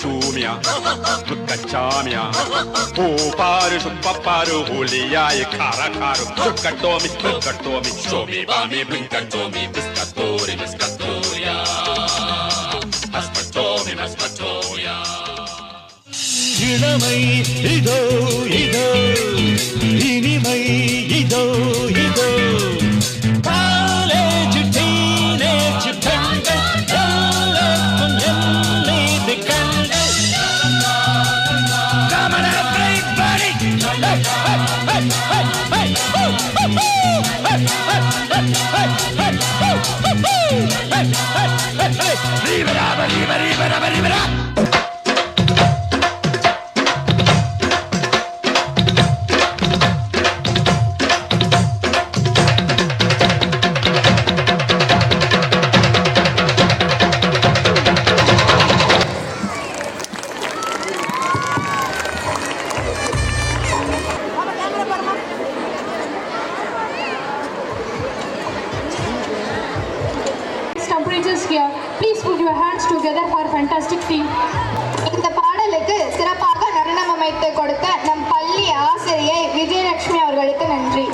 chumia, Mukachamia, O paru, paparu, Hulia, Caracaro, Tukatomi, show me, Bami, Blinkatomi, Biscatori, Biscatoria, Aspatoria. இளமை இதோ இதோ இனிமை இதோ இதோ காலேஜ் டீனேஜ் பெண்கள் எல்லோருக்கும் என் மீது கண்கள். Come on everybody! Hey, hey, hey, hey, hey, woo, woo, woo. Hey, hey, hey, hey, hey, woo, woo, woo. Hey, hey, hey, hey. Leave it up, leave it, leave it up, leave it up. Temperatures here. Please put your hands together for a fantastic team. இந்த பாடலுக்கு சிறப்பாக நடனம் அமைத்து கொடுத்த நம் பள்ளி ஆசிரியை விஜயலட்சுமி அவர்களுக்கு நன்றி.